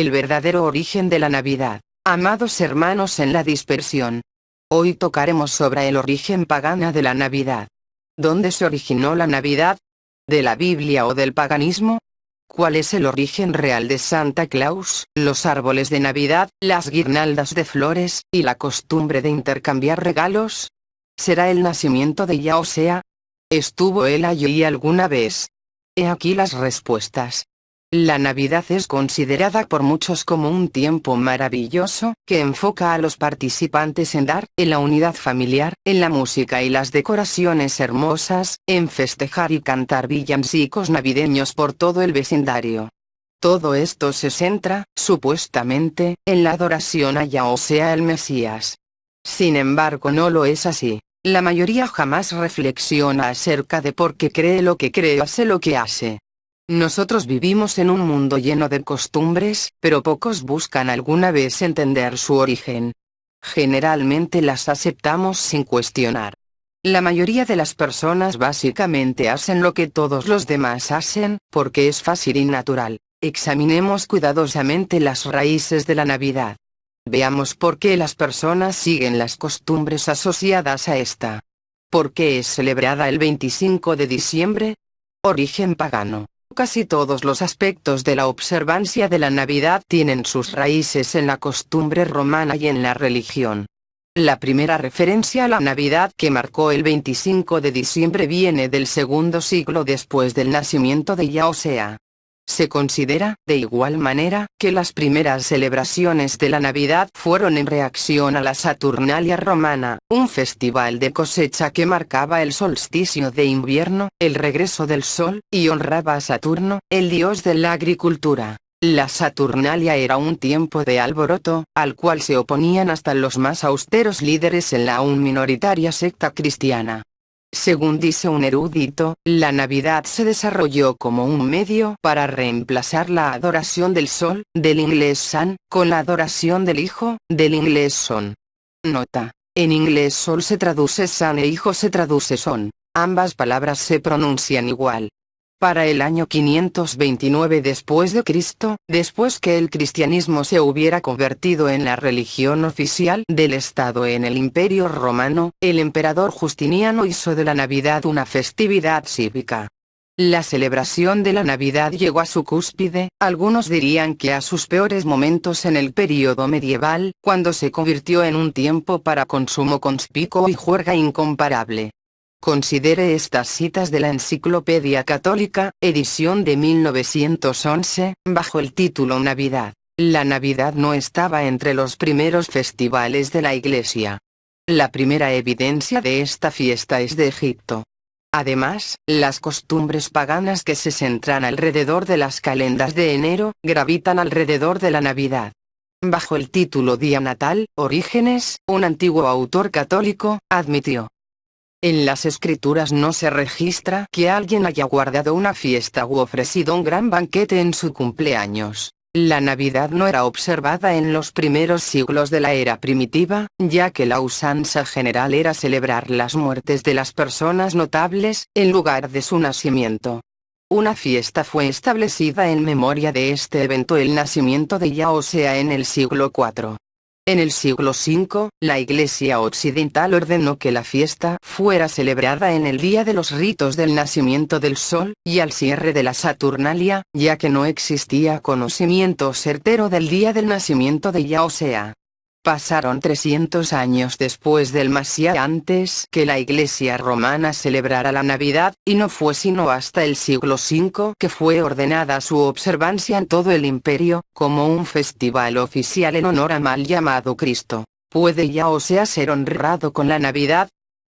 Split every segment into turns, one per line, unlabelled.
el verdadero origen de la Navidad. Amados hermanos en la dispersión, hoy tocaremos sobre el origen pagano de la Navidad. ¿Dónde se originó la Navidad? ¿De la Biblia o del paganismo? ¿Cuál es el origen real de Santa Claus, los árboles de Navidad, las guirnaldas de flores, y la costumbre de intercambiar regalos? ¿Será el nacimiento de Yaosea? ¿Estuvo él allí alguna vez? He aquí las respuestas. La Navidad es considerada por muchos como un tiempo maravilloso, que enfoca a los participantes en dar, en la unidad familiar, en la música y las decoraciones hermosas, en festejar y cantar villancicos navideños por todo el vecindario. Todo esto se centra, supuestamente, en la adoración a Yaosea el Mesías. Sin embargo, no lo es así. La mayoría jamás reflexiona acerca de por qué cree lo que cree o hace lo que hace. Nosotros vivimos en un mundo lleno de costumbres, pero pocos buscan alguna vez entender su origen. Generalmente las aceptamos sin cuestionar. La mayoría de las personas básicamente hacen lo que todos los demás hacen, porque es fácil y natural. Examinemos cuidadosamente las raíces de la Navidad. Veamos por qué las personas siguen las costumbres asociadas a esta. ¿Por qué es celebrada el 25 de diciembre? Origen pagano. Casi todos los aspectos de la observancia de la Navidad tienen sus raíces en la costumbre romana y en la religión. La primera referencia a la Navidad que marcó el 25 de diciembre viene del segundo siglo después del nacimiento de Yaosea. Se considera, de igual manera, que las primeras celebraciones de la Navidad fueron en reacción a la Saturnalia romana, un festival de cosecha que marcaba el solsticio de invierno, el regreso del sol, y honraba a Saturno, el dios de la agricultura. La Saturnalia era un tiempo de alboroto, al cual se oponían hasta los más austeros líderes en la aún minoritaria secta cristiana. Según dice un erudito, la Navidad se desarrolló como un medio para reemplazar la adoración del sol, del inglés sun, con la adoración del hijo, del inglés son. Nota: en inglés sol se traduce sun e hijo se traduce son. Ambas palabras se pronuncian igual. Para el año 529 después de Cristo, después que el cristianismo se hubiera convertido en la religión oficial del Estado en el Imperio Romano, el emperador Justiniano hizo de la Navidad una festividad cívica. La celebración de la Navidad llegó a su cúspide, algunos dirían que a sus peores momentos en el período medieval, cuando se convirtió en un tiempo para consumo conspicuo y juerga incomparable. Considere estas citas de la Enciclopedia Católica, edición de 1911, bajo el título Navidad. La Navidad no estaba entre los primeros festivales de la Iglesia. La primera evidencia de esta fiesta es de Egipto. Además, las costumbres paganas que se centran alrededor de las calendas de enero, gravitan alrededor de la Navidad. Bajo el título Día Natal, Orígenes, un antiguo autor católico, admitió: en las escrituras no se registra que alguien haya guardado una fiesta u ofrecido un gran banquete en su cumpleaños. La Navidad no era observada en los primeros siglos de la era primitiva, ya que la usanza general era celebrar las muertes de las personas notables, en lugar de su nacimiento. Una fiesta fue establecida en memoria de este evento, el nacimiento de Yaosea, en el siglo IV. En el siglo V, la Iglesia Occidental ordenó que la fiesta fuera celebrada en el día de los ritos del nacimiento del sol, y al cierre de la Saturnalia, ya que no existía conocimiento certero del día del nacimiento de Yaosea. Pasaron 300 años después del Mashiach antes que la Iglesia romana celebrara la Navidad, y no fue sino hasta el siglo V que fue ordenada su observancia en todo el imperio, como un festival oficial en honor a mal llamado Cristo. ¿Puede Yaosea ser honrado con la Navidad?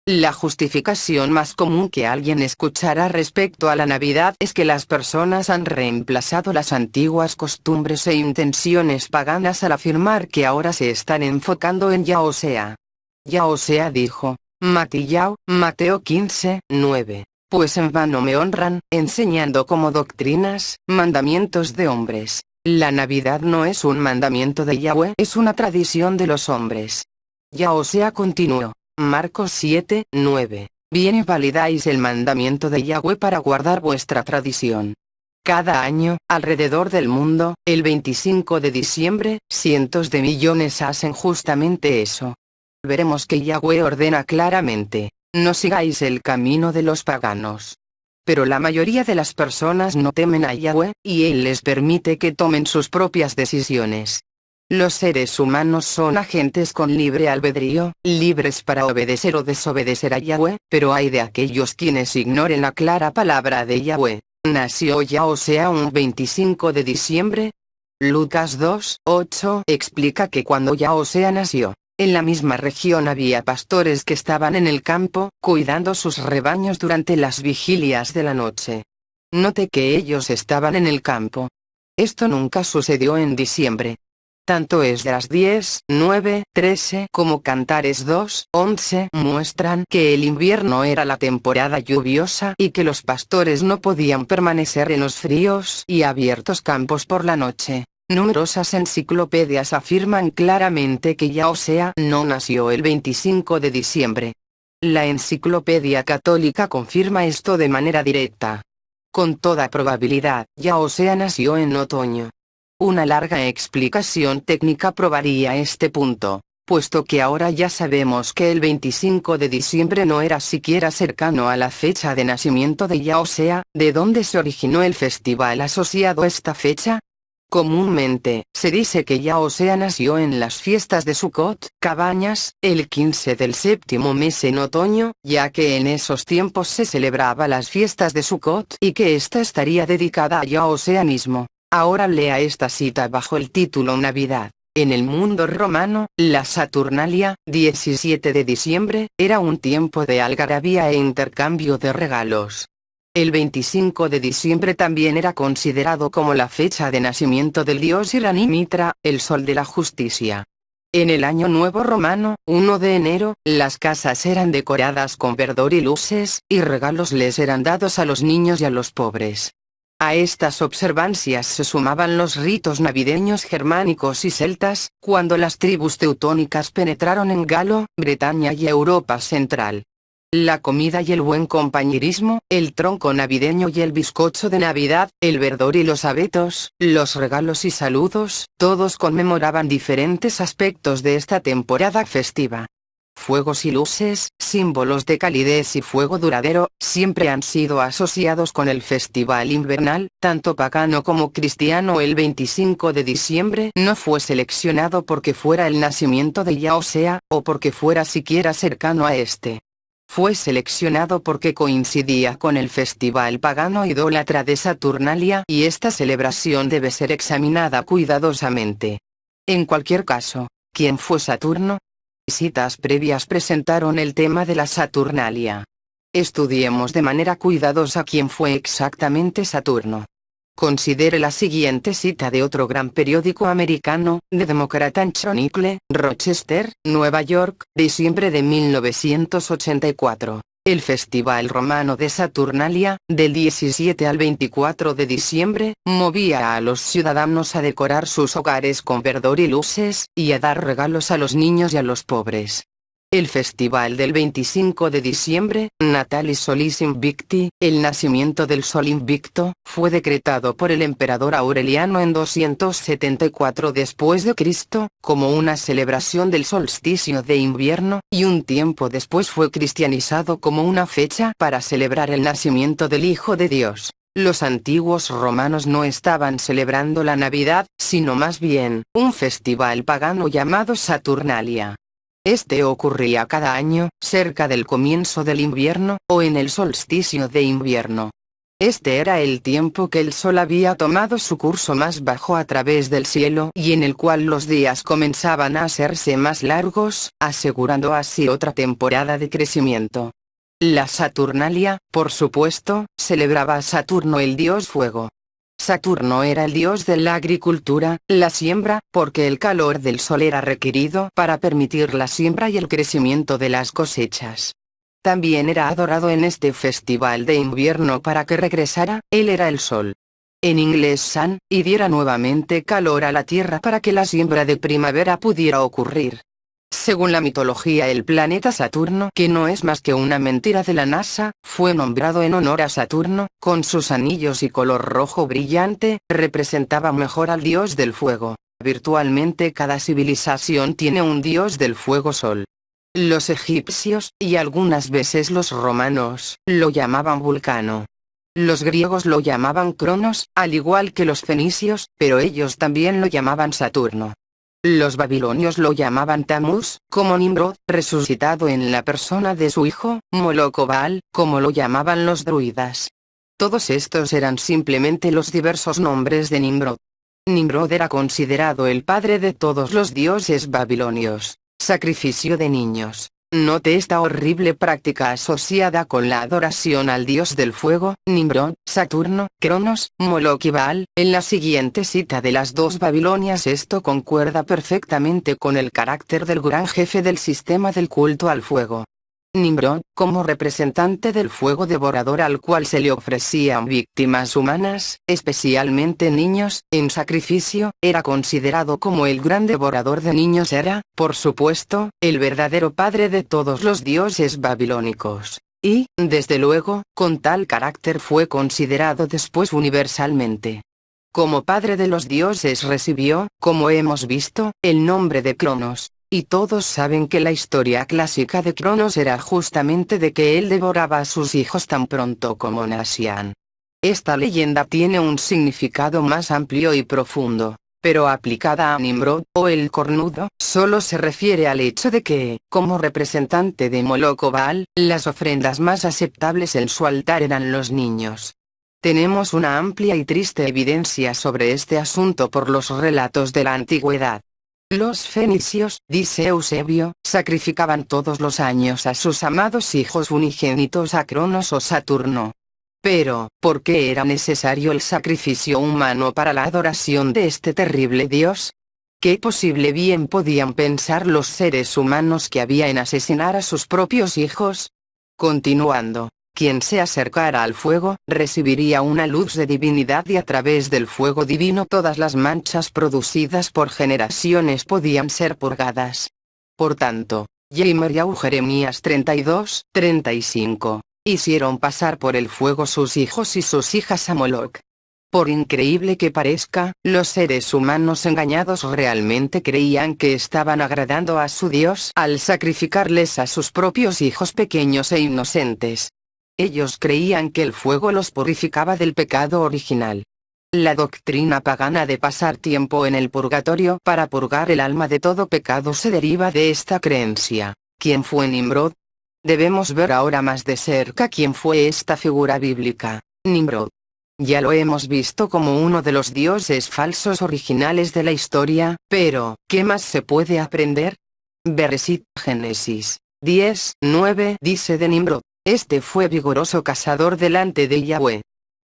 La justificación más común que alguien escuchará respecto a la Navidad es que las personas han reemplazado las antiguas costumbres e intenciones paganas al afirmar que ahora se están enfocando en Yaosea. Yaosea dijo, Mateo 15, 9, pues en vano me honran, enseñando como doctrinas, mandamientos de hombres. La Navidad no es un mandamiento de Yahweh, es una tradición de los hombres. Yaosea continuó. Marcos 7, 9. Bien, validáis el mandamiento de Yahweh para guardar vuestra tradición. Cada año, alrededor del mundo, el 25 de diciembre, cientos de millones hacen justamente eso. Veremos que Yahweh ordena claramente: no sigáis el camino de los paganos. Pero la mayoría de las personas no temen a Yahweh, y Él les permite que tomen sus propias decisiones. Los seres humanos son agentes con libre albedrío, libres para obedecer o desobedecer a Yahweh, pero hay de aquellos quienes ignoren la clara palabra de Yahweh. ¿Nació Yahosea un 25 de diciembre? Lucas 2:8 explica que cuando Yahosea nació, en la misma región había pastores que estaban en el campo, cuidando sus rebaños durante las vigilias de la noche. Note que ellos estaban en el campo. Esto nunca sucedió en diciembre. Tanto Esdras 10:9-13 como Cantares 2:11 muestran que el invierno era la temporada lluviosa y que los pastores no podían permanecer en los fríos y abiertos campos por la noche. Numerosas enciclopedias afirman claramente que Yahosea no nació el 25 de diciembre. La Enciclopedia Católica confirma esto de manera directa. Con toda probabilidad, Yahosea nació en otoño. Una larga explicación técnica probaría este punto, puesto que ahora ya sabemos que el 25 de diciembre no era siquiera cercano a la fecha de nacimiento de Yahosea. ¿De dónde se originó el festival asociado a esta fecha? Comúnmente, se dice que Yahosea nació en las fiestas de Sukkot, cabañas, el 15 del séptimo mes en otoño, ya que en esos tiempos se celebraba las fiestas de Sukkot y que esta estaría dedicada a Yahosea mismo. Ahora lea esta cita bajo el título Navidad. En el mundo romano, la Saturnalia, 17 de diciembre, era un tiempo de algarabía e intercambio de regalos. El 25 de diciembre también era considerado como la fecha de nacimiento del dios iraní Mitra, el sol de la justicia. En el Año Nuevo Romano, 1 de enero, las casas eran decoradas con verdor y luces, y regalos les eran dados a los niños y a los pobres. A estas observancias se sumaban los ritos navideños germánicos y celtas, cuando las tribus teutónicas penetraron en Galo, Bretaña y Europa Central. La comida y el buen compañerismo, el tronco navideño y el bizcocho de Navidad, el verdor y los abetos, los regalos y saludos, todos conmemoraban diferentes aspectos de esta temporada festiva. Fuegos y luces, símbolos de calidez y fuego duradero, siempre han sido asociados con el festival invernal, tanto pagano como cristiano. El 25 de diciembre no fue seleccionado porque fuera el nacimiento de Yahosea, o porque fuera siquiera cercano a este. Fue seleccionado porque coincidía con el festival pagano idólatra de Saturnalia y esta celebración debe ser examinada cuidadosamente. En cualquier caso, ¿quién fue Saturno? Citas previas presentaron el tema de la Saturnalia. Estudiemos de manera cuidadosa quién fue exactamente Saturno. Considere la siguiente cita de otro gran periódico americano, The Democrat and Chronicle, Rochester, Nueva York, diciembre de 1984. El festival romano de Saturnalia, del 17 al 24 de diciembre, movía a los ciudadanos a decorar sus hogares con verdor y luces, y a dar regalos a los niños y a los pobres. El festival del 25 de diciembre, Natalis Solis Invicti, el nacimiento del sol invicto, fue decretado por el emperador Aureliano en 274 después de Cristo, como una celebración del solsticio de invierno, y un tiempo después fue cristianizado como una fecha para celebrar el nacimiento del Hijo de Dios. Los antiguos romanos no estaban celebrando la Navidad, sino más bien, un festival pagano llamado Saturnalia. Este ocurría cada año, cerca del comienzo del invierno, o en el solsticio de invierno. Este era el tiempo que el sol había tomado su curso más bajo a través del cielo y en el cual los días comenzaban a hacerse más largos, asegurando así otra temporada de crecimiento. La Saturnalia, por supuesto, celebraba a Saturno, el dios fuego. Saturno era el dios de la agricultura, la siembra, porque el calor del sol era requerido para permitir la siembra y el crecimiento de las cosechas. También era adorado en este festival de invierno para que regresara, él era el sol. En inglés sun, y diera nuevamente calor a la tierra para que la siembra de primavera pudiera ocurrir. Según la mitología, el planeta Saturno, que no es más que una mentira de la NASA, fue nombrado en honor a Saturno, con sus anillos y color rojo brillante, representaba mejor al dios del fuego. Virtualmente cada civilización tiene un dios del fuego sol. Los egipcios, y algunas veces los romanos, lo llamaban Vulcano. Los griegos lo llamaban Cronos, al igual que los fenicios, pero ellos también lo llamaban Saturno. Los babilonios lo llamaban Tamuz, como Nimrod, resucitado en la persona de su hijo, Moloch o Baal, como lo llamaban los druidas. Todos estos eran simplemente los diversos nombres de Nimrod. Nimrod era considerado el padre de todos los dioses babilonios. Sacrificio de niños. Note esta horrible práctica asociada con la adoración al dios del fuego, Nimrod, Saturno, Cronos, Moloch y Baal. En la siguiente cita de las dos Babilonias esto concuerda perfectamente con el carácter del gran jefe del sistema del culto al fuego. Nimrod, como representante del fuego devorador al cual se le ofrecían víctimas humanas, especialmente niños, en sacrificio, era considerado como el gran devorador de niños. Era, por supuesto, el verdadero padre de todos los dioses babilónicos. Y, desde luego, con tal carácter fue considerado después universalmente. Como padre de los dioses recibió, como hemos visto, el nombre de Cronos. Y todos saben que la historia clásica de Cronos era justamente de que él devoraba a sus hijos tan pronto como nacían. Esta leyenda tiene un significado más amplio y profundo, pero aplicada a Nimrod, o el cornudo, solo se refiere al hecho de que, como representante de Moloch o Baal, las ofrendas más aceptables en su altar eran los niños. Tenemos una amplia y triste evidencia sobre este asunto por los relatos de la antigüedad. Los fenicios, dice Eusebio, sacrificaban todos los años a sus amados hijos unigénitos a Cronos o Saturno. Pero, ¿por qué era necesario el sacrificio humano para la adoración de este terrible dios? ¿Qué posible bien podían pensar los seres humanos que había en asesinar a sus propios hijos? Continuando. Quien se acercara al fuego, recibiría una luz de divinidad y a través del fuego divino todas las manchas producidas por generaciones podían ser purgadas. Por tanto, Yirmiyahu Jeremías 32:35, hicieron pasar por el fuego sus hijos y sus hijas a Moloch. Por increíble que parezca, los seres humanos engañados realmente creían que estaban agradando a su Dios al sacrificarles a sus propios hijos pequeños e inocentes. Ellos creían que el fuego los purificaba del pecado original. La doctrina pagana de pasar tiempo en el purgatorio para purgar el alma de todo pecado se deriva de esta creencia. ¿Quién fue Nimrod? Debemos ver ahora más de cerca quién fue esta figura bíblica, Nimrod. Ya lo hemos visto como uno de los dioses falsos originales de la historia, pero, ¿qué más se puede aprender? Bereshit, Génesis 10:9 dice de Nimrod. Este fue vigoroso cazador delante de Yahweh.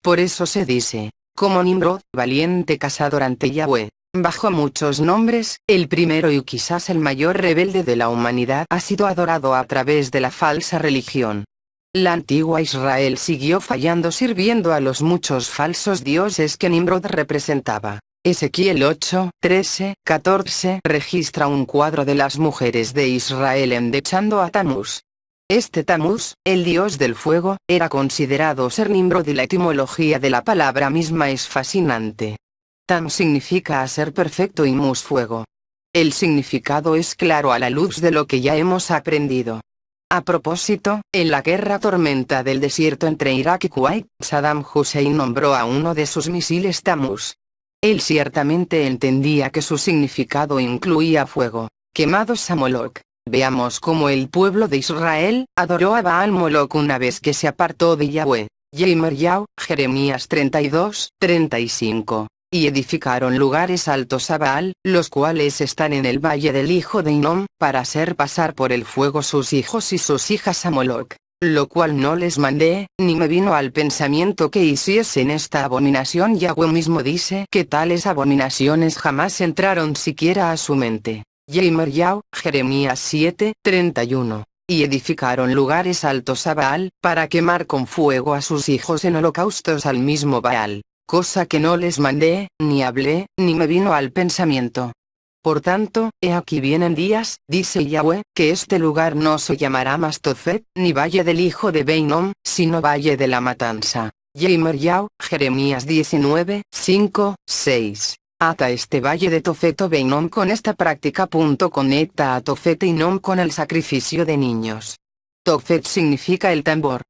Por eso se dice, como Nimrod, valiente cazador ante Yahweh. Bajo muchos nombres, el primero y quizás el mayor rebelde de la humanidad ha sido adorado a través de la falsa religión. La antigua Israel siguió fallando sirviendo a los muchos falsos dioses que Nimrod representaba. Ezequiel 8:13-14 registra un cuadro de las mujeres de Israel endechando a Tamuz. Este Tamuz, el dios del fuego, era considerado ser Nimrod y la etimología de la palabra misma es fascinante. Tam significa a ser perfecto y mus fuego. El significado es claro a la luz de lo que ya hemos aprendido. A propósito, en la guerra tormenta del desierto entre Irak y Kuwait, Saddam Hussein nombró a uno de sus misiles Tamuz. Él ciertamente entendía que su significado incluía fuego, quemados a Moloch. Veamos cómo el pueblo de Israel adoró a Baal Moloch una vez que se apartó de Yahweh. Yirmiyahu, Jeremías 32:35. Y edificaron lugares altos a Baal, los cuales están en el valle del hijo de Hinnom, para hacer pasar por el fuego sus hijos y sus hijas a Moloch. Lo cual no les mandé, ni me vino al pensamiento que hiciesen esta abominación. Yahweh mismo dice que tales abominaciones jamás entraron siquiera a su mente. Yirmiyahu, Jeremías 7:31. Y edificaron lugares altos a Baal, para quemar con fuego a sus hijos en holocaustos al mismo Baal, cosa que no les mandé, ni hablé, ni me vino al pensamiento. Por tanto, he aquí vienen días, dice Yahweh, que este lugar no se llamará más Tofet, ni valle del hijo de Beinom, sino valle de la matanza. Yemer Yao, Jeremías 19, 5, 6. Ata este valle de Tofet o Beinom con esta práctica. Conecta a Tofet y Nom con el sacrificio de niños. Tofet significa el tambor.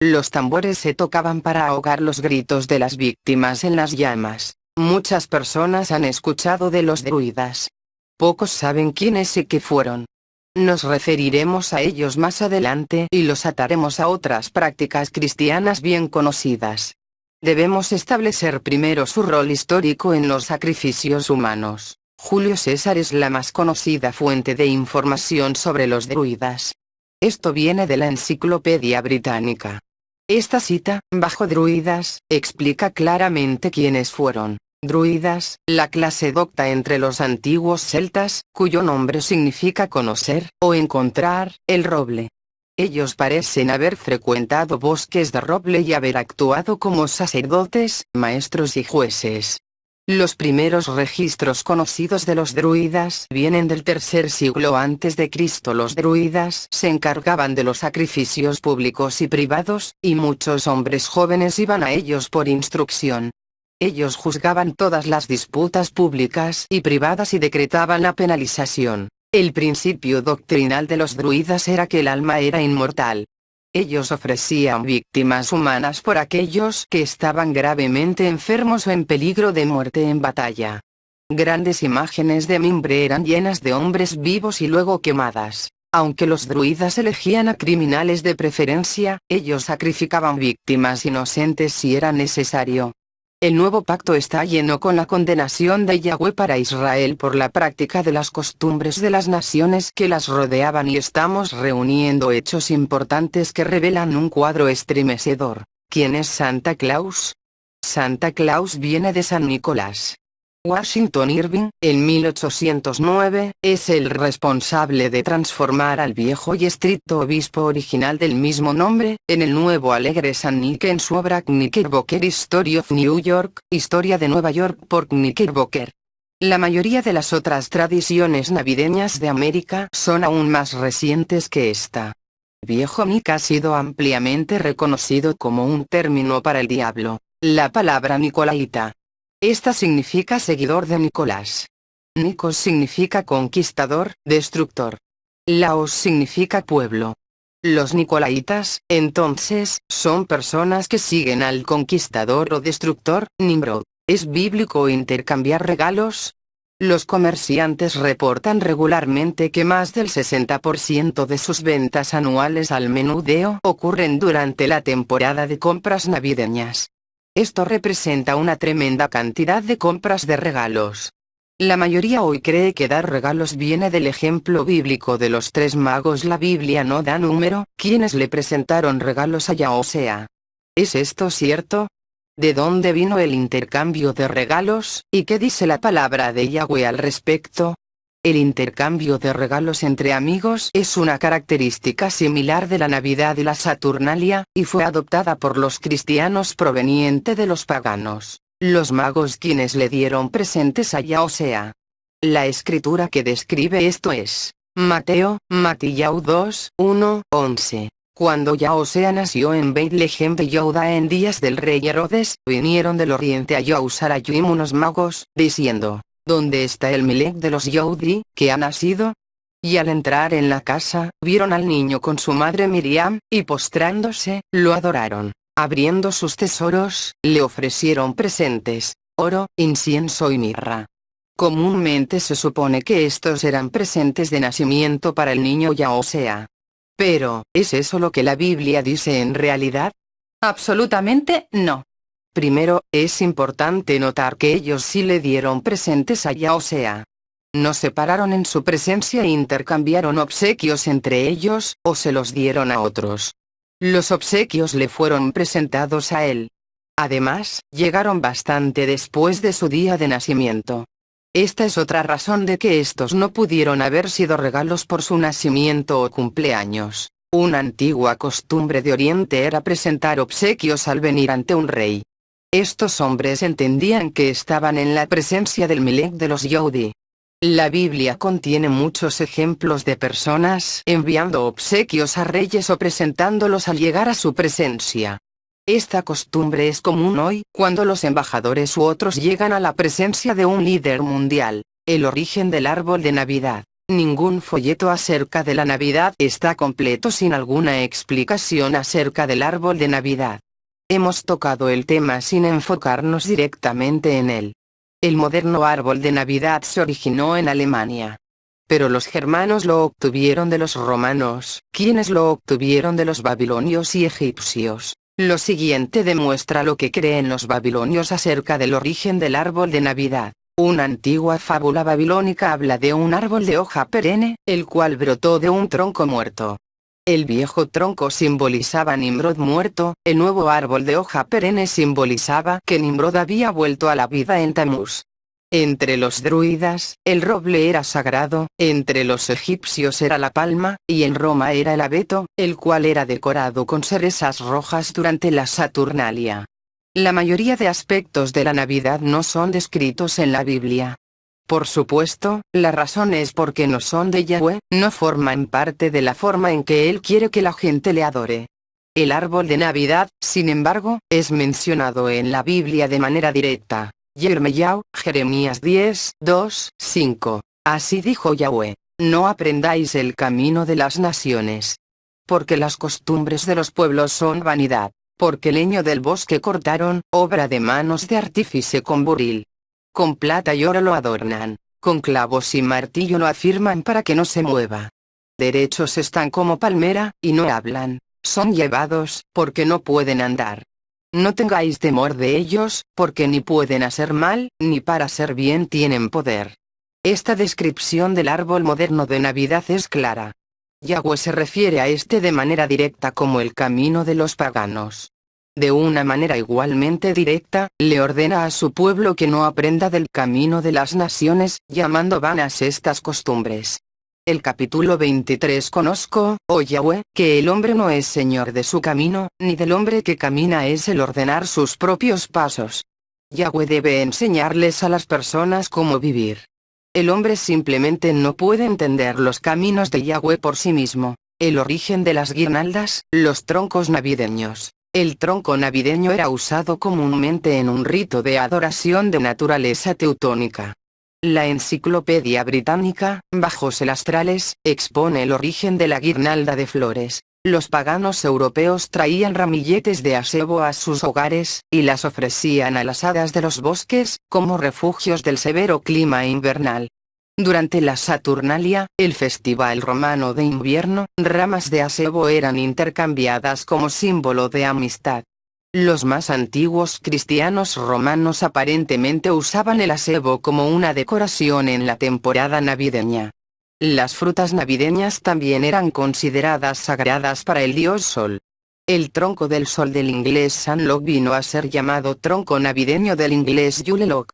Los tambores se tocaban para ahogar los gritos de las víctimas en las llamas. Muchas personas han escuchado de los druidas. Pocos saben quiénes y qué fueron. Nos referiremos a ellos más adelante y los ataremos a otras prácticas cristianas bien conocidas. Debemos establecer primero su rol histórico en los sacrificios humanos. Julio César es la más conocida fuente de información sobre los druidas. Esto viene de la Enciclopedia Británica. Esta cita, bajo druidas, explica claramente quiénes fueron. Druidas, la clase docta entre los antiguos celtas, cuyo nombre significa conocer, o encontrar, el roble. Ellos parecen haber frecuentado bosques de roble y haber actuado como sacerdotes, maestros y jueces. Los primeros registros conocidos de los druidas vienen del tercer siglo antes de Cristo. Los druidas se encargaban de los sacrificios públicos y privados, y muchos hombres jóvenes iban a ellos por instrucción. Ellos juzgaban todas las disputas públicas y privadas y decretaban la penalización. El principio doctrinal de los druidas era que el alma era inmortal. Ellos ofrecían víctimas humanas por aquellos que estaban gravemente enfermos o en peligro de muerte en batalla. Grandes imágenes de mimbre eran llenas de hombres vivos y luego quemadas. Aunque los druidas elegían a criminales de preferencia, ellos sacrificaban víctimas inocentes si era necesario. El nuevo pacto está lleno con la condenación de Yahweh para Israel por la práctica de las costumbres de las naciones que las rodeaban, y estamos reuniendo hechos importantes que revelan un cuadro estremecedor. ¿Quién es Santa Claus? Santa Claus viene de San Nicolás. Washington Irving, en 1809, es el responsable de transformar al viejo y estricto obispo original del mismo nombre, en el nuevo alegre San Nick en su obra Knickerbocker History of New York, Historia de Nueva York por Knickerbocker. La mayoría de las otras tradiciones navideñas de América son aún más recientes que esta. Viejo Nick ha sido ampliamente reconocido como un término para el diablo. La palabra nicolaita. Esta significa seguidor de Nicolás. Nikos significa conquistador, destructor. Laos significa pueblo. Los nicolaitas, entonces, son personas que siguen al conquistador o destructor, Nimrod. ¿Es bíblico intercambiar regalos? Los comerciantes reportan regularmente que más del 60% de sus ventas anuales al menudeo ocurren durante la temporada de compras navideñas. Esto representa una tremenda cantidad de compras de regalos. La mayoría hoy cree que dar regalos viene del ejemplo bíblico de los 3 magos. La Biblia no da número, quienes le presentaron regalos a Yahosea. ¿Es esto cierto? ¿De dónde vino el intercambio de regalos, y qué dice la palabra de Yahweh al respecto? El intercambio de regalos entre amigos es una característica similar de la Navidad y la Saturnalia, y fue adoptada por los cristianos proveniente de los paganos, los magos, quienes le dieron presentes a Yahosea. La escritura que describe esto es Mateo, Matillau 2, 1, 11. Cuando Yahosea nació en Bethlehem de Judá en días del rey Herodes, vinieron del oriente a Jerusalén unos magos, diciendo: ¿Dónde está el Melech de los Yehudí, que ha nacido? Y al entrar en la casa, vieron al niño con su madre Miriam, y postrándose, lo adoraron. Abriendo sus tesoros, le ofrecieron presentes: oro, incienso y mirra. Comúnmente se supone que estos eran presentes de nacimiento para el niño Yahosea. Pero, ¿es eso lo que la Biblia dice en realidad? Absolutamente no. Primero, es importante notar que ellos sí le dieron presentes a Yahosea. No se pararon en su presencia e intercambiaron obsequios entre ellos, o se los dieron a otros. Los obsequios le fueron presentados a él. Además, llegaron bastante después de su día de nacimiento. Esta es otra razón de que estos no pudieron haber sido regalos por su nacimiento o cumpleaños. Una antigua costumbre de Oriente era presentar obsequios al venir ante un rey. Estos hombres entendían que estaban en la presencia del Melech de los Yehudí. La Biblia contiene muchos ejemplos de personas enviando obsequios a reyes o presentándolos al llegar a su presencia. Esta costumbre es común hoy, cuando los embajadores u otros llegan a la presencia de un líder mundial. El origen del árbol de Navidad. Ningún folleto acerca de la Navidad está completo sin alguna explicación acerca del árbol de Navidad. Hemos tocado el tema sin enfocarnos directamente en él. El moderno árbol de Navidad se originó en Alemania. Pero los germanos lo obtuvieron de los romanos, quienes lo obtuvieron de los babilonios y egipcios. Lo siguiente demuestra lo que creen los babilonios acerca del origen del árbol de Navidad. Una antigua fábula babilónica habla de un árbol de hoja perenne, el cual brotó de un tronco muerto. El viejo tronco simbolizaba a Nimrod muerto, el nuevo árbol de hoja perenne simbolizaba que Nimrod había vuelto a la vida en Tamuz. Entre los druidas, el roble era sagrado, entre los egipcios era la palma, y en Roma era el abeto, el cual era decorado con cerezas rojas durante la Saturnalia. La mayoría de aspectos de la Navidad no son descritos en la Biblia. Por supuesto, la razón es porque no son de Yahweh, no forman parte de la forma en que Él quiere que la gente le adore. El árbol de Navidad, sin embargo, es mencionado en la Biblia de manera directa. Yirmiyahu, Jeremías 10, 2, 5. Así dijo Yahweh: no aprendáis el camino de las naciones. Porque las costumbres de los pueblos son vanidad. Porque leño del bosque cortaron, obra de manos de artífice con buril. Con plata y oro lo adornan, con clavos y martillo lo afirman para que no se mueva. Derechos están como palmera, y no hablan, son llevados, porque no pueden andar. No tengáis temor de ellos, porque ni pueden hacer mal, ni para hacer bien tienen poder. Esta descripción del árbol moderno de Navidad es clara. Yahweh se refiere a este de manera directa como el camino de los paganos. De una manera igualmente directa, le ordena a su pueblo que no aprenda del camino de las naciones, llamando vanas estas costumbres. El capítulo 23. Conozco, oh Yahweh, que el hombre no es señor de su camino, ni del hombre que camina es el ordenar sus propios pasos. Yahweh debe enseñarles a las personas cómo vivir. El hombre simplemente no puede entender los caminos de Yahweh por sí mismo. El origen de las guirnaldas, los troncos navideños. El tronco navideño era usado comúnmente en un rito de adoración de naturaleza teutónica. La Enciclopedia Británica, Bajos Astrales, expone el origen de la guirnalda de flores. Los paganos europeos traían ramilletes de acebo a sus hogares, y las ofrecían a las hadas de los bosques, como refugios del severo clima invernal. Durante la Saturnalia, el festival romano de invierno, ramas de acebo eran intercambiadas como símbolo de amistad. Los más antiguos cristianos romanos aparentemente usaban el acebo como una decoración en la temporada navideña. Las frutas navideñas también eran consideradas sagradas para el dios Sol. El tronco del sol del inglés Sunlock vino a ser llamado tronco navideño del inglés Yule log.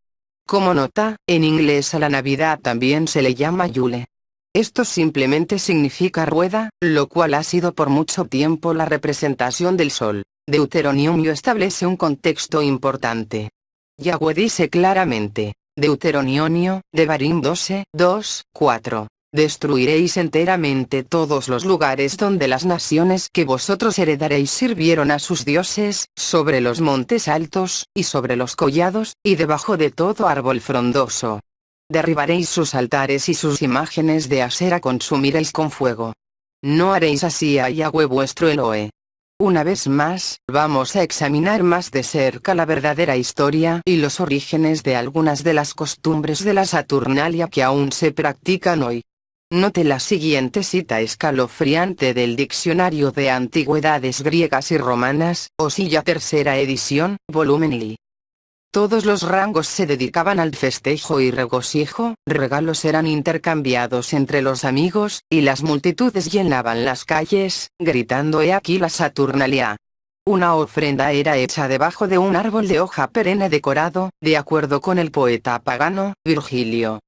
Como nota, en inglés a la Navidad también se le llama Yule. Esto simplemente significa rueda, lo cual ha sido por mucho tiempo la representación del sol. Deuteronomio establece un contexto importante. Yahweh dice claramente, Deuteronomio, Devarim 12, 2, 4. Destruiréis enteramente todos los lugares donde las naciones que vosotros heredaréis sirvieron a sus dioses, sobre los montes altos, y sobre los collados, y debajo de todo árbol frondoso. Derribaréis sus altares y sus imágenes de Asera consumiréis con fuego. No haréis así a Yahweh vuestro Elohe. Una vez más, vamos a examinar más de cerca la verdadera historia y los orígenes de algunas de las costumbres de la Saturnalia que aún se practican hoy. Note la siguiente cita escalofriante del Diccionario de Antigüedades Griegas y Romanas, Osilla tercera edición, volumen I. Todos los rangos se dedicaban al festejo y regocijo, regalos eran intercambiados entre los amigos, y las multitudes llenaban las calles, gritando «He aquí la Saturnalia». Una ofrenda era hecha debajo de un árbol de hoja perenne decorado, de acuerdo con el poeta pagano, Virgilio.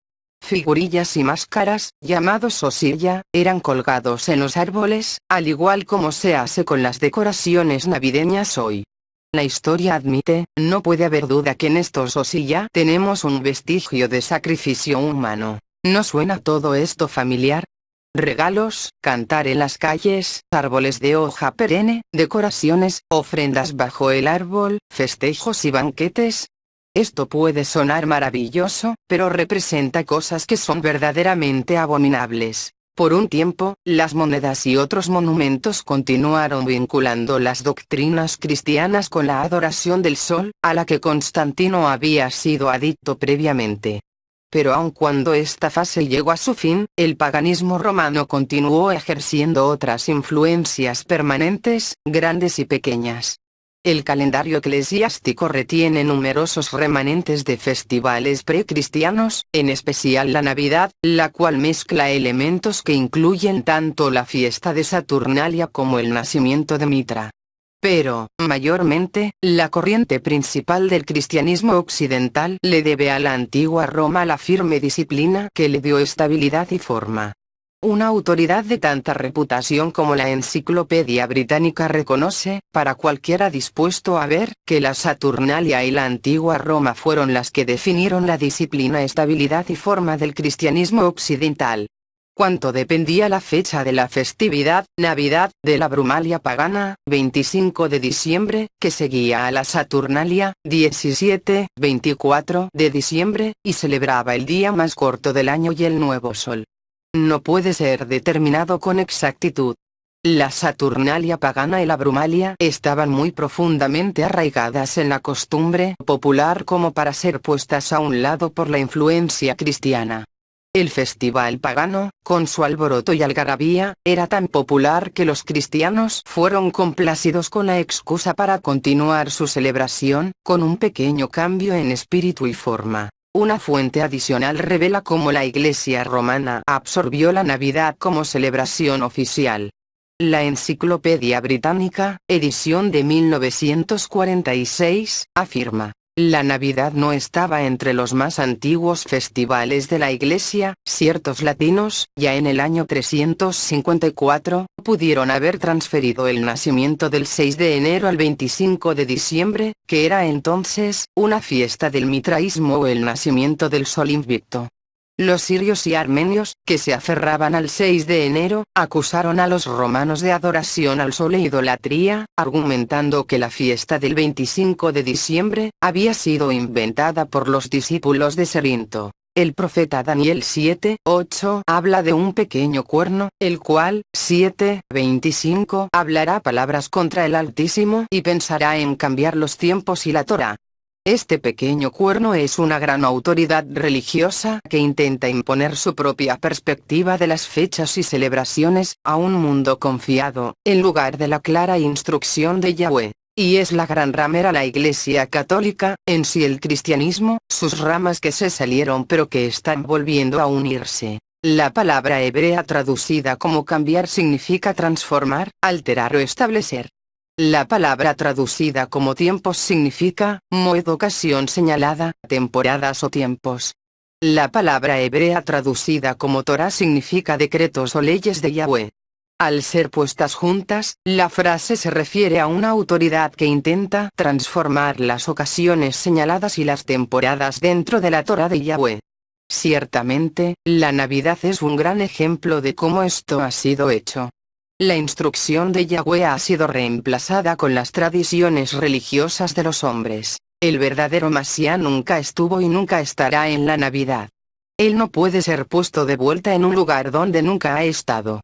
Figurillas y máscaras, llamados osilla, eran colgados en los árboles, al igual como se hace con las decoraciones navideñas hoy. La historia admite, no puede haber duda que en estos osilla tenemos un vestigio de sacrificio humano. ¿No suena todo esto familiar? Regalos, cantar en las calles, árboles de hoja perenne, decoraciones, ofrendas bajo el árbol, festejos y banquetes. Esto puede sonar maravilloso, pero representa cosas que son verdaderamente abominables. Por un tiempo, las monedas y otros monumentos continuaron vinculando las doctrinas cristianas con la adoración del sol, a la que Constantino había sido adicto previamente. Pero aun cuando esta fase llegó a su fin, el paganismo romano continuó ejerciendo otras influencias permanentes, grandes y pequeñas. El calendario eclesiástico retiene numerosos remanentes de festivales precristianos, en especial la Navidad, la cual mezcla elementos que incluyen tanto la fiesta de Saturnalia como el nacimiento de Mitra. Pero, mayormente, la corriente principal del cristianismo occidental le debe a la antigua Roma la firme disciplina que le dio estabilidad y forma. Una autoridad de tanta reputación como la Enciclopedia Británica reconoce, para cualquiera dispuesto a ver, que la Saturnalia y la antigua Roma fueron las que definieron la disciplina, estabilidad y forma del cristianismo occidental. Cuánto dependía la fecha de la festividad, Navidad, de la Brumalia pagana, 25 de diciembre, que seguía a la Saturnalia, 17-24 de diciembre, y celebraba el día más corto del año y el nuevo sol. No puede ser determinado con exactitud. La Saturnalia pagana y la Brumalia estaban muy profundamente arraigadas en la costumbre popular como para ser puestas a un lado por la influencia cristiana. El festival pagano, con su alboroto y algarabía, era tan popular que los cristianos fueron complacidos con la excusa para continuar su celebración, con un pequeño cambio en espíritu y forma. Una fuente adicional revela cómo la Iglesia romana absorbió la Navidad como celebración oficial. La Enciclopedia Británica, edición de 1946, afirma: la Navidad no estaba entre los más antiguos festivales de la Iglesia. Ciertos latinos, ya en el año 354, pudieron haber transferido el nacimiento del 6 de enero al 25 de diciembre, que era entonces una fiesta del mitraísmo o el nacimiento del sol invicto. Los sirios y armenios, que se aferraban al 6 de enero, acusaron a los romanos de adoración al sol e idolatría, argumentando que la fiesta del 25 de diciembre había sido inventada por los discípulos de Cerinto. El profeta Daniel 7:8 habla de un pequeño cuerno, el cual, 7:25, hablará palabras contra el Altísimo y pensará en cambiar los tiempos y la Torá. Este pequeño cuerno es una gran autoridad religiosa que intenta imponer su propia perspectiva de las fechas y celebraciones a un mundo confiado, en lugar de la clara instrucción de Yahweh. Y es la gran ramera la Iglesia Católica, en sí el cristianismo, sus ramas que se salieron pero que están volviendo a unirse. La palabra hebrea traducida como cambiar significa transformar, alterar o establecer. La palabra traducida como tiempos significa, moed, ocasión señalada, temporadas o tiempos. La palabra hebrea traducida como Torá significa decretos o leyes de Yahweh. Al ser puestas juntas, la frase se refiere a una autoridad que intenta transformar las ocasiones señaladas y las temporadas dentro de la Torá de Yahweh. Ciertamente, la Navidad es un gran ejemplo de cómo esto ha sido hecho. La instrucción de Yahweh ha sido reemplazada con las tradiciones religiosas de los hombres. El verdadero Mashiach nunca estuvo y nunca estará en la Navidad. Él no puede ser puesto de vuelta en un lugar donde nunca ha estado.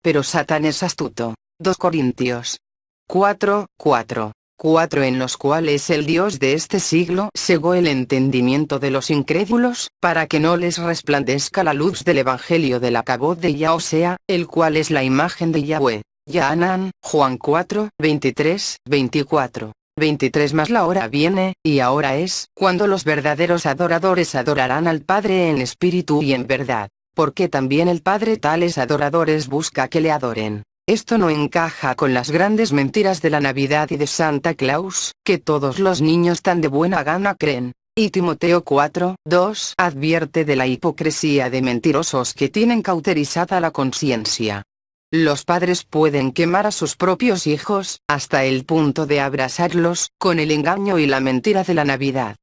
Pero Satán es astuto. 2 Corintios 4:4. 4 en los cuales el Dios de este siglo cegó el entendimiento de los incrédulos, para que no les resplandezca la luz del Evangelio del Acabod de Yah, o sea, el cual es la imagen de Yahweh. Yahanan, Juan 4:23-24. 23 Mas la hora viene, y ahora es, cuando los verdaderos adoradores adorarán al Padre en espíritu y en verdad, porque también el Padre tales adoradores busca que le adoren. Esto no encaja con las grandes mentiras de la Navidad y de Santa Claus, que todos los niños tan de buena gana creen. Y Timoteo 4:2 advierte de la hipocresía de mentirosos que tienen cauterizada la conciencia. Los padres pueden quemar a sus propios hijos, hasta el punto de abrazarlos, con el engaño y la mentira de la Navidad.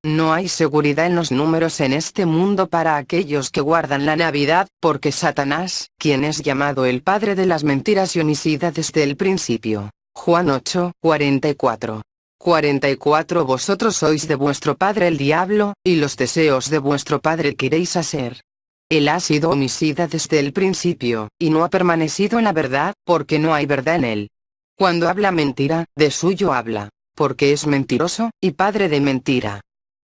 No hay seguridad en los números en este mundo para aquellos que guardan la Navidad, porque Satanás, quien es llamado el padre de las mentiras y homicida desde el principio. Juan 8, 44. 44 Vosotros sois de vuestro padre el diablo, y los deseos de vuestro padre queréis hacer. Él ha sido homicida desde el principio, y no ha permanecido en la verdad, porque no hay verdad en él. Cuando habla mentira, de suyo habla, porque es mentiroso, y padre de mentira.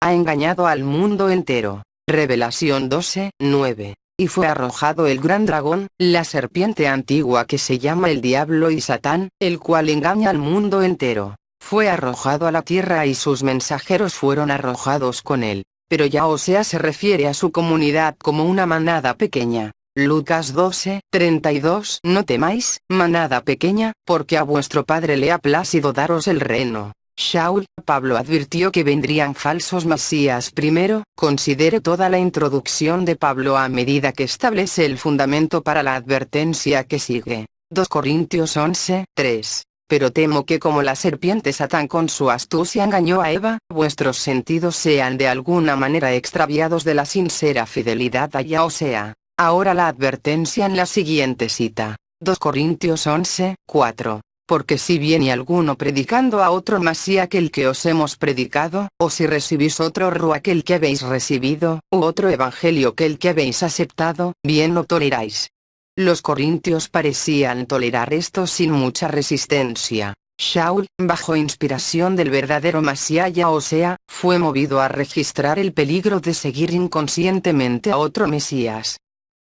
Ha engañado al mundo entero. Revelación 12, 9. Y fue arrojado el gran dragón, la serpiente antigua que se llama el diablo y Satán, el cual engaña al mundo entero. Fue arrojado a la tierra y sus mensajeros fueron arrojados con él. Pero ya Osea se refiere a su comunidad como una manada pequeña. Lucas 12, 32. No temáis, manada pequeña, porque a vuestro Padre le ha placido daros el reino. Shaul, Pablo advirtió que vendrían falsos mesías primero. Considere toda la introducción de Pablo a medida que establece el fundamento para la advertencia que sigue. 2 Corintios 11, 3. Pero temo que como la serpiente Satán con su astucia engañó a Eva, vuestros sentidos sean de alguna manera extraviados de la sincera fidelidad a Yahweh. Osea. Ahora la advertencia en la siguiente cita. 2 Corintios 11, 4. Porque si viene alguno predicando a otro más y aquel que os hemos predicado, o si recibís otro ru aquel que habéis recibido, u otro evangelio que el que habéis aceptado, bien lo toleráis. Los corintios parecían tolerar esto sin mucha resistencia. Shaul, bajo inspiración del verdadero Masías, o sea, fue movido a registrar el peligro de seguir inconscientemente a otro Mesías.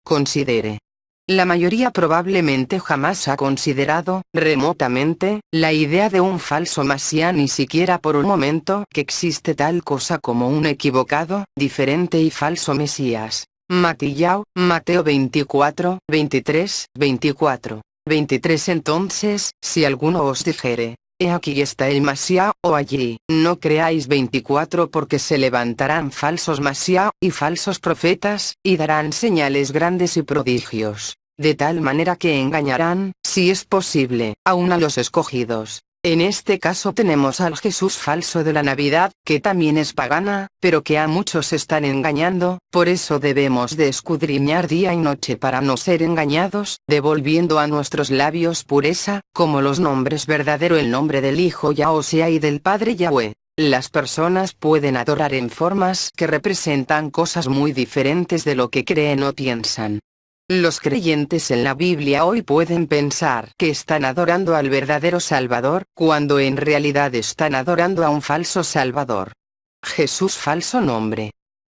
Considere. La mayoría probablemente jamás ha considerado, remotamente, la idea de un falso Masías ni siquiera por un momento que existe tal cosa como un equivocado, diferente y falso Mesías. Mateo 24, 23, 24, 23 Entonces, si alguno os dijere, he aquí está el Masías, o allí, no creáis 24 porque se levantarán falsos Masías, y falsos profetas, y darán señales grandes y prodigios, de tal manera que engañarán, si es posible, aun a los escogidos. En este caso tenemos al Jesús falso de la Navidad, que también es pagana, pero que a muchos están engañando. Por eso debemos de escudriñar día y noche para no ser engañados, devolviendo a nuestros labios pureza, como los nombres verdadero, el nombre del Hijo Yahweh y del Padre Yahweh. Las personas pueden adorar en formas que representan cosas muy diferentes de lo que creen o piensan. Los creyentes en la Biblia hoy pueden pensar que están adorando al verdadero Salvador, cuando en realidad están adorando a un falso Salvador. Jesús falso nombre.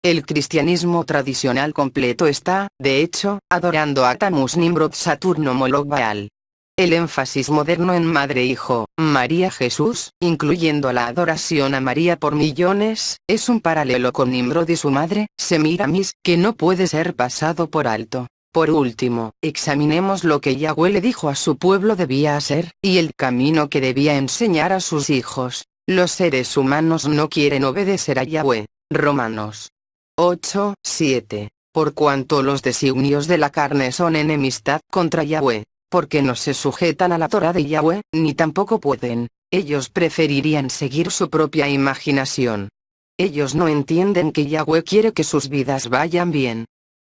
El cristianismo tradicional completo está, de hecho, adorando a Tammuz Nimrod Saturno Moloch Baal. El énfasis moderno en Madre Hijo, María Jesús, incluyendo la adoración a María por millones, es un paralelo con Nimrod y su madre, Semiramis, que no puede ser pasado por alto. Por último, examinemos lo que Yahweh le dijo a su pueblo debía hacer, y el camino que debía enseñar a sus hijos. Los seres humanos no quieren obedecer a Yahweh. Romanos 8, 7. Por cuanto los designios de la carne son enemistad contra Yahweh, porque no se sujetan a la Torá de Yahweh, ni tampoco pueden. Ellos preferirían seguir su propia imaginación. Ellos no entienden que Yahweh quiere que sus vidas vayan bien.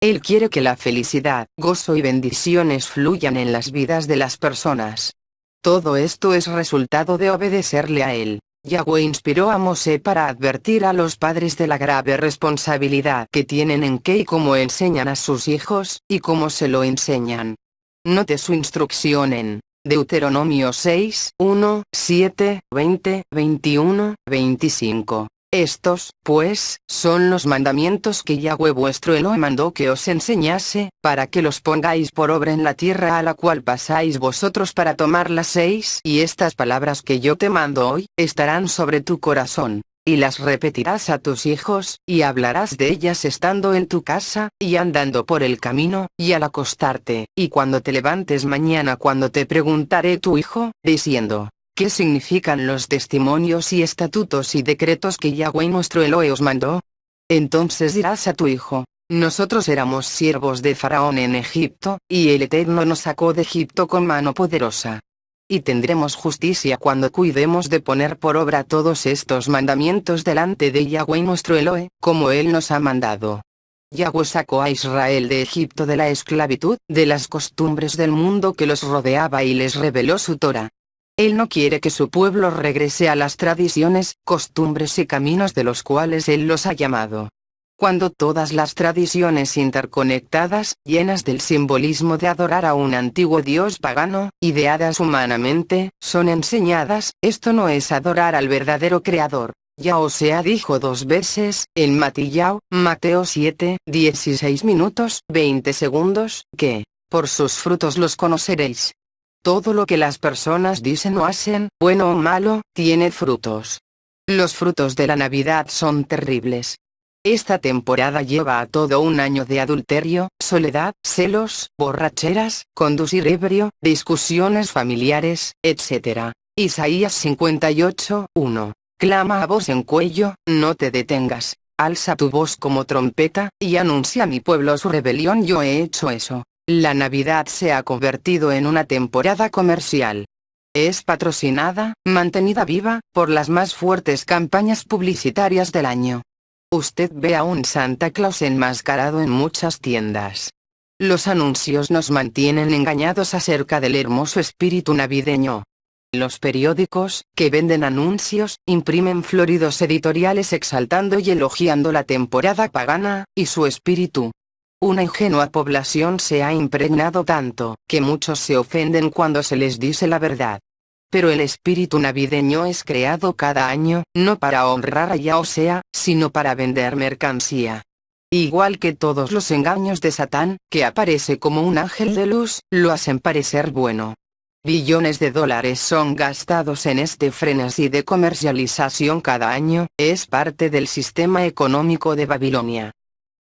Él quiere que la felicidad, gozo y bendiciones fluyan en las vidas de las personas. Todo esto es resultado de obedecerle a Él. Yahweh inspiró a Mosé para advertir a los padres de la grave responsabilidad que tienen en qué y cómo enseñan a sus hijos, y cómo se lo enseñan. Note su instrucción en Deuteronomio 6, 1, 7, 20, 21, 25. Estos, pues, son los mandamientos que Yahweh vuestro Elohim mandó que os enseñase, para que los pongáis por obra en la tierra a la cual pasáis vosotros para tomarla. 6. Y estas palabras que yo te mando hoy, estarán sobre tu corazón, y las repetirás a tus hijos, y hablarás de ellas estando en tu casa, y andando por el camino, y al acostarte, y cuando te levantes mañana cuando te preguntaré tu hijo, diciendo, ¿qué significan los testimonios y estatutos y decretos que Yahweh nuestro Elohim os mandó? Entonces dirás a tu hijo, nosotros éramos siervos de Faraón en Egipto, y el Eterno nos sacó de Egipto con mano poderosa. y tendremos justicia cuando cuidemos de poner por obra todos estos mandamientos delante de Yahweh nuestro Elohe, como Él nos ha mandado. Yahweh sacó a Israel de Egipto de la esclavitud, de las costumbres del mundo que los rodeaba y les reveló su Torah. Él no quiere que su pueblo regrese a las tradiciones, costumbres y caminos de los cuales Él los ha llamado. Cuando todas las tradiciones interconectadas, llenas del simbolismo de adorar a un antiguo dios pagano, ideadas humanamente, son enseñadas, esto no es adorar al verdadero Creador. Yahosea dijo 2 veces, en Matillao, Mateo 7, 16 minutos, 20 segundos, que, por sus frutos los conoceréis. Todo lo que las personas dicen o hacen, bueno o malo, tiene frutos. Los frutos de la Navidad son terribles. Esta temporada lleva a todo un año de adulterio, soledad, celos, borracheras, conducir ebrio, discusiones familiares, etc. Isaías 58, 1. Clama a voz en cuello, no te detengas. Alza tu voz como trompeta, y anuncia a mi pueblo su rebelión. Yo he hecho eso. La Navidad se ha convertido en una temporada comercial. Es patrocinada, mantenida viva, por las más fuertes campañas publicitarias del año. Usted ve a un Santa Claus enmascarado en muchas tiendas. Los anuncios nos mantienen engañados acerca del hermoso espíritu navideño. Los periódicos, que venden anuncios, imprimen floridos editoriales exaltando y elogiando la temporada pagana, y su espíritu. Una ingenua población se ha impregnado tanto, que muchos se ofenden cuando se les dice la verdad. Pero el espíritu navideño es creado cada año, no para honrar a Yahosea, sino para vender mercancía. Igual que todos los engaños de Satán, que aparece como un ángel de luz, lo hacen parecer bueno. Billones de dólares son gastados en este frenesí de comercialización cada año, es parte del sistema económico de Babilonia.